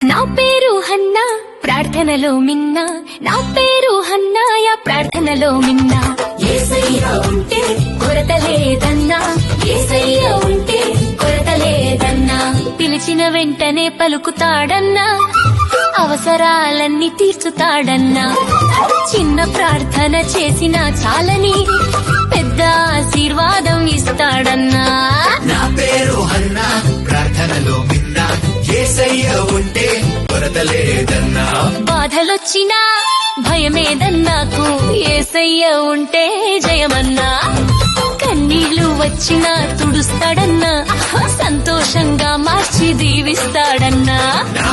నా పేరు హన్నా ప్రార్థనలో మిన్నా, నా పేరు హన్నాయ ప్రార్థనలో మిన్నా. యేసయ్య ఉంటే కొరత లేదన్నా, యేసయ్య ఉంటే కొరత లేదన్నా. పిలిచిన వెంటనే పలుకుతాడన్నా, అవసరాలన్నీ తీర్చుతాడన్నా. చిన్న ప్రార్థన చేసినా చాలని పెద్ద ఆశీర్వాదం ఇస్తాడన్నా. నా పేరు హన్నా ప్రార్థనలో మిన్నా, యేసయ్య ఉంటే కొరత లేదన్నా. బాధలొచ్చినా భయమేదన్నాకు, యేసయ్య ఉంటే జయమన్నా. కన్నీళ్లు వచ్చినా తుడుస్తాడన్నా, సంతోషంగా మార్చి దీవిస్తాడన్నా. నా